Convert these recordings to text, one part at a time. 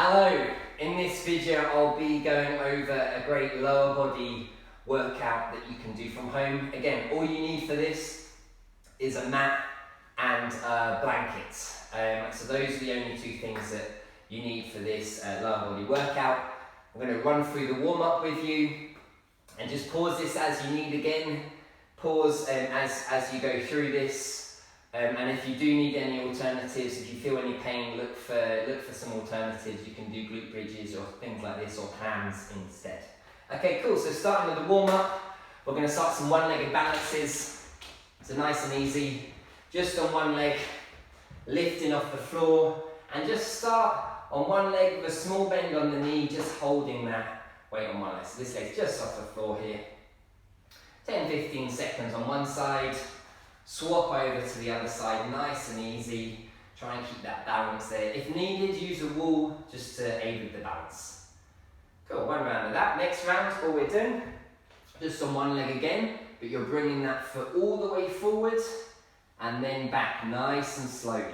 Hello, in this video I'll be going over a great lower body workout that you can do from home. Again, all you need for this is a mat and a blanket. So those are the only two things that you need for this lower body workout. I'm going to run through the warm up with you and just pause this as you need again. Pause as you go through this. And if you do need any alternatives, if you feel any pain, look for some alternatives. You can do glute bridges or things like this, or plans instead. Okay, cool. So starting with the warm up, we're going to start some one-legged balances. So nice and easy, just on one leg, lifting off the floor, and just start on one leg with a small bend on the knee, just holding that weight on one leg. So this leg's just off the floor here. 10-15 seconds on one side. Swap over to the other side, nice and easy. Try and keep that balance there. If needed, use a wall just to aid with the balance. Cool, one round of that. Next round, all we're doing, just on one leg again, but you're bringing that foot all the way forward and then back, nice and slowly.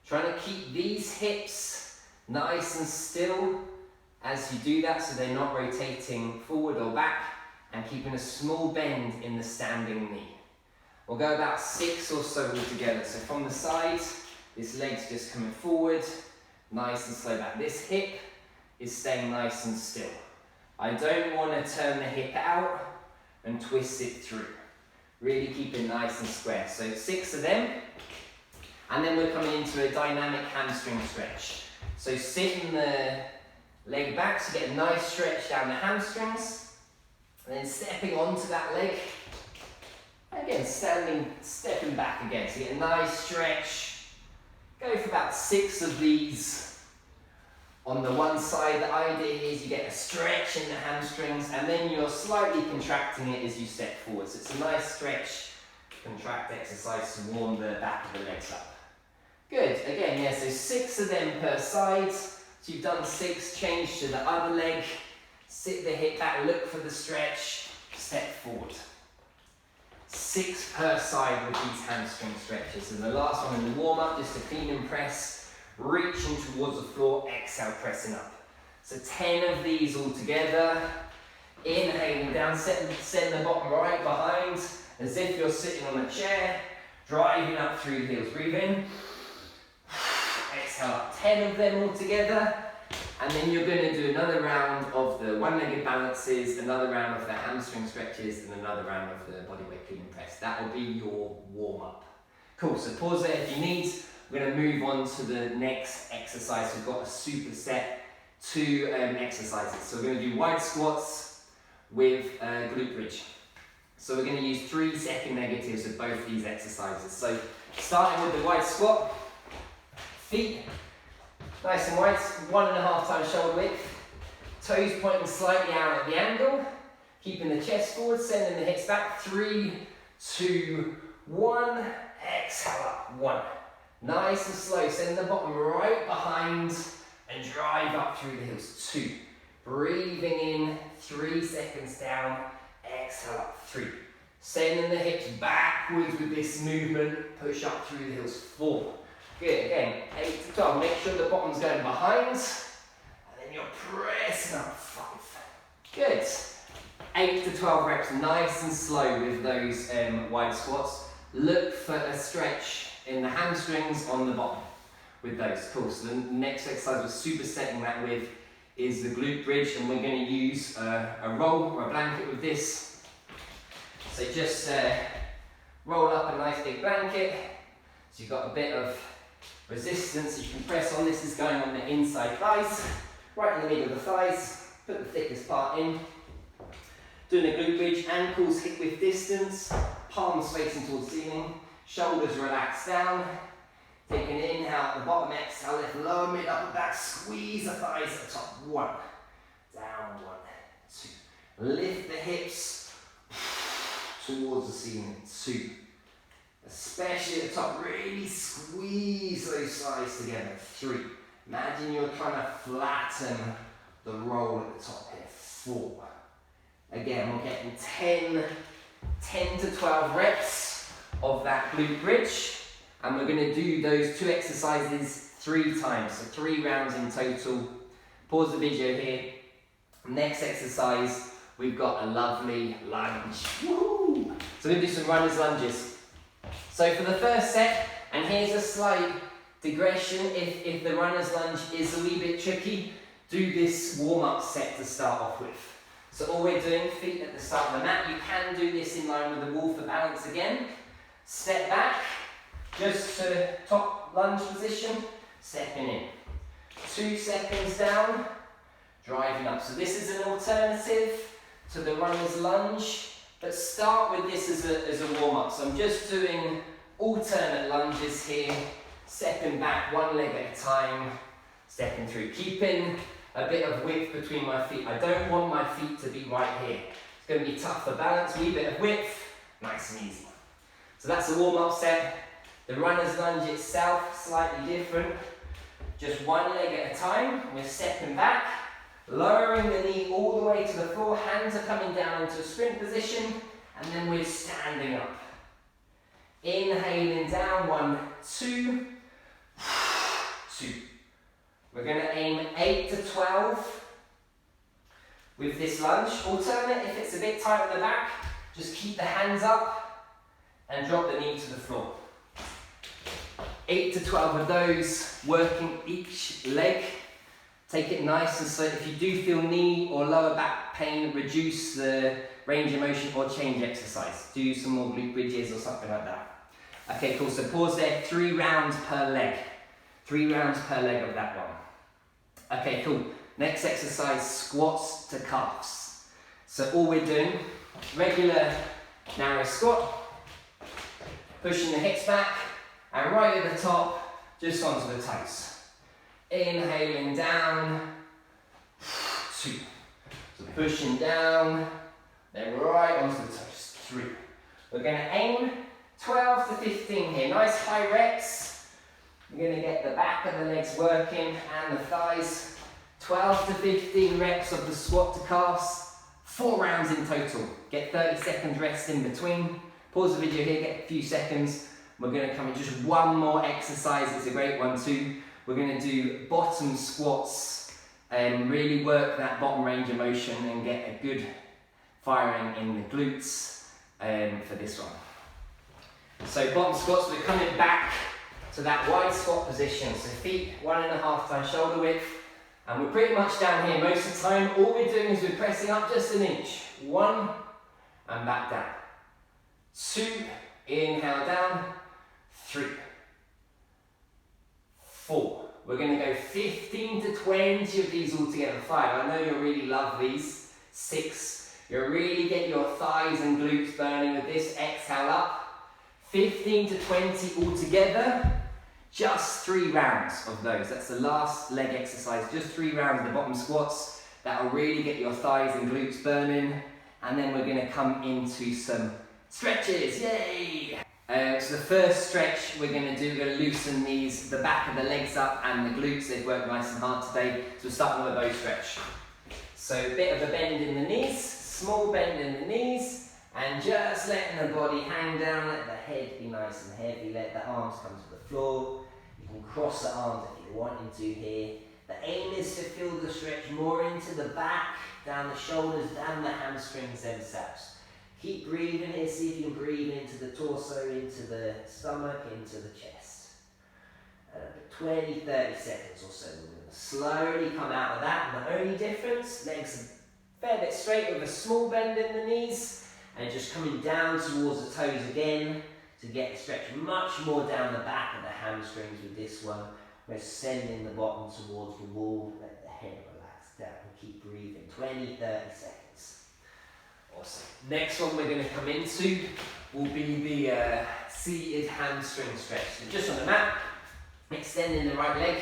Trying to keep these hips nice and still as you do that, so they're not rotating forward or back, and keeping a small bend in the standing knee. We'll go about 6 or so altogether. So from the side, this leg's just coming forward, nice and slow back. This hip is staying nice and still. I don't want to turn the hip out and twist it through. Really keep it nice and square. So 6 of them. And then we're coming into a dynamic hamstring stretch. So sitting the leg back to get a nice stretch down the hamstrings. And then stepping onto that leg. Again, stepping back again, so you get a nice stretch. Go for about 6 of these. On the one side, the idea is you get a stretch in the hamstrings, and then you're slightly contracting it as you step forward. So it's a nice stretch, contract exercise to warm the back of the legs up. Good, again, yeah, so 6 of them per side. So you've done 6, change to the other leg, sit the hip back, look for the stretch, step forward. 6 per side with these hamstring stretches. And the last one in the warm up, just a clean and press, reaching towards the floor, exhale, pressing up. So 10 of these all together. Inhaling down, send the bottom right behind, as if you're sitting on a chair, driving up through the heels. Breathe in, exhale up. 10 of them all together. And then you're going to do another round of the one-legged balances, another round of the hamstring stretches, and another round of the bodyweight clean and press. That will be your warm-up. Cool, so pause there if you need. We're going to move on to the next exercise. We've got a superset, 2 exercises. So we're going to do wide squats with glute bridge. So we're going to use 3 second negatives of both these exercises. So starting with the wide squat, feet nice and wide, 1.5 times shoulder width, toes pointing slightly out at the angle, keeping the chest forward, sending the hips back, 3, 2, 1, exhale up, 1. Nice and slow, send the bottom right behind and drive up through the heels, 2. Breathing in, 3 seconds down, exhale up, 3. Sending the hips backwards with this movement, push up through the heels, 4. Good, again, 8 to 12, make sure the bottom's going behind, and then you're pressing up, 5. Good, 8 to 12 reps, nice and slow with those wide squats. Look for a stretch in the hamstrings on the bottom with those. Cool, so the next exercise we're supersetting that with is the glute bridge, and we're going to use a roll or a blanket with this. So just roll up a nice big blanket, so you've got a bit of resistance you can press on. This is going on the inside thighs, right in the middle of the thighs. Put the thickest part in. Doing a glute bridge, ankles hip width distance, palms facing towards the ceiling, shoulders relaxed down. Taking an inhale at the bottom, exhale, lift lower mid, upper back, squeeze the thighs at the top. 1, down, 1, 2. Lift the hips towards the ceiling. 2. Especially at the top, really squeeze those thighs together. 3. Imagine you're trying to flatten the roll at the top here. 4. Again, we're getting 10 to 12 reps of that glute bridge, and we're going to do those 2 exercises 3 times, so 3 rounds in total. Pause the video here. Next exercise, we've got a lovely lunge. Woo! So we're going to do some runner's lunges. So for the first set, and here's a slight digression, if the runner's lunge is a wee bit tricky, do this warm-up set to start off with. So all we're doing, feet at the start of the mat, you can do this in line with the wall for balance again. Step back, just to top lunge position, stepping in. 2 seconds down, driving up. So this is an alternative to the runner's lunge, but start with this as a warm-up. So I'm just doing alternate lunges here, stepping back 1 leg at a time, stepping through, keeping a bit of width between my feet. I don't want my feet to be right here. It's going to be tough for balance, wee bit of width, nice and easy. So that's the warm-up set. The runner's lunge itself, slightly different. Just 1 leg at a time. We're stepping back, lowering the knee all the way to the floor. Hands are coming down into a sprint position, and then we're standing up. Inhaling down, 1, 2, 2. We're going to aim 8 to 12 with this lunge. Alternate, if it's a bit tight on the back, just keep the hands up and drop the knee to the floor. 8 to 12 of those, working each leg. Take it nice and slow. If you do feel knee or lower back pain, reduce the range of motion or change exercise. Do some more glute bridges or something like that. Okay, cool. So pause there. 3 rounds per leg. 3 rounds per leg of that one. Okay, cool. Next exercise, squats to calves. So all we're doing, regular narrow squat, pushing the hips back, and right at the top, just onto the toes. Inhaling down, 2. So pushing down, then right onto the toes, 3. We're going to aim 12 to 15 here. Nice high reps. We're going to get the back of the legs working and the thighs. 12 to 15 reps of the squat to calves. 4 rounds in total. Get 30 seconds rest in between. Pause the video here, get a few seconds. We're going to come in just one more exercise. It's a great one too. We're going to do bottom squats and really work that bottom range of motion and get a good firing in the glutes for this one. So bottom squats, we're coming back to that wide squat position. So feet 1.5 times shoulder width. And we're pretty much down here most of the time. All we're doing is we're pressing up just an inch. 1 and back down. 2, inhale down. 3, 4. We're going to go 15 to 20 of these all together. 5, I know you'll really love these. 6, you'll really get your thighs and glutes burning with this. Exhale up. 15 to 20 all together. Just 3 rounds of those. That's the last leg exercise. Just 3 rounds of the bottom squats. That will really get your thighs and glutes burning. And then we're going to come into some stretches. Yay! So the first stretch we're going to do, we're going to loosen these, the back of the legs up and the glutes. They've worked nice and hard today. So we're starting with a bow stretch. So a bit of a bend in the knees, small bend in the knees, and just letting the body hang down, let the head be nice and heavy, let the arms come to the floor. You can cross the arms if you're wanting to here. The aim is to feel the stretch more into the back, down the shoulders, down the hamstrings themselves. Keep breathing here, see if you can breathe into the torso, into the stomach, into the chest. 20, 30 seconds or so. We're going to slowly come out of that. And the only difference, legs a fair bit straight with a small bend in the knees, and just coming down towards the toes again to get the stretch much more down the back of the hamstrings with this one. We're sending the bottom towards the wall, let the head relax down and keep breathing. 20, 30 seconds. Awesome. Next one we're going to come into will be the seated hamstring stretch. So just on the mat, extending the right leg,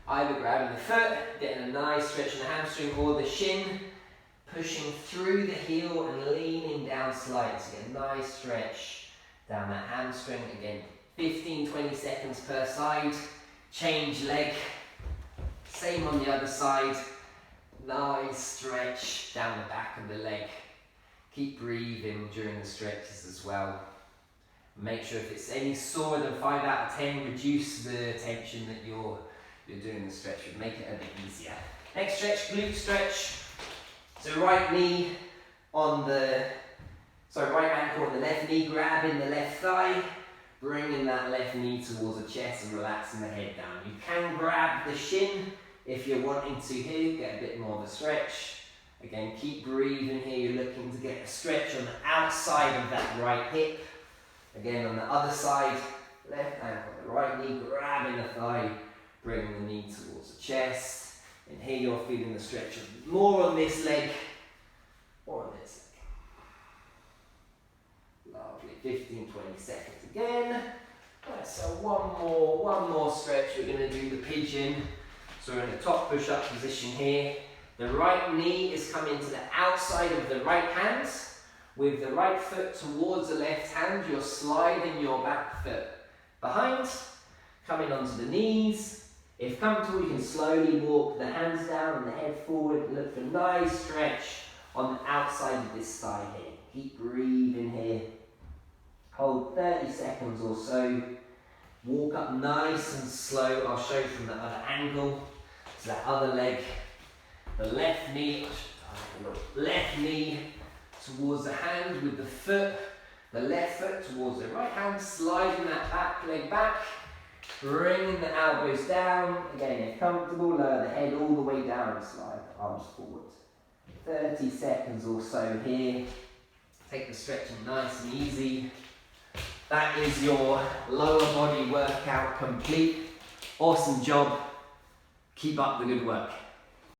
either grabbing the foot, getting a nice stretch in the hamstring or the shin, pushing through the heel and leaning down slightly. So get a nice stretch down that hamstring. Again, 15-20 seconds per side. Change leg. Same on the other side. Nice stretch down the back of the leg. Keep breathing during the stretches as well. Make sure if it's any sore than 5 out of 10, reduce the tension that you're doing the stretch. Make it a bit easier. Next stretch, glute stretch. So right knee on the, right ankle on the left knee, grabbing the left thigh, bringing that left knee towards the chest and relaxing the head down. You can grab the shin if you're wanting to here, get a bit more of a stretch. Again, keep breathing here, you're looking to get a stretch on the outside of that right hip. Again, on the other side, left ankle, the right knee, grabbing the thigh, bringing the knee towards the chest. And here you're feeling the stretch more on this leg, or on this leg. Lovely, 15, 20 seconds again. Right, so one more stretch. We're going to do the pigeon. So we're in the top push-up position here. The right knee is coming to the outside of the right hand. With the right foot towards the left hand, you're sliding your back foot behind, coming onto the knees. If comfortable, you can slowly walk the hands down and the head forward. Look for a nice stretch on the outside of this thigh here. Keep breathing here. Hold 30 seconds or so. Walk up nice and slow. I'll show you from the other angle. So that other leg, the left knee towards the hand with the foot, the left foot towards the right hand, sliding that back leg back, bringing the elbows down. Again, if comfortable, lower the head all the way down and slide the arms forward. 30 seconds or so here. Take the stretching nice and easy. That is your lower body workout complete. Awesome job. Keep up the good work.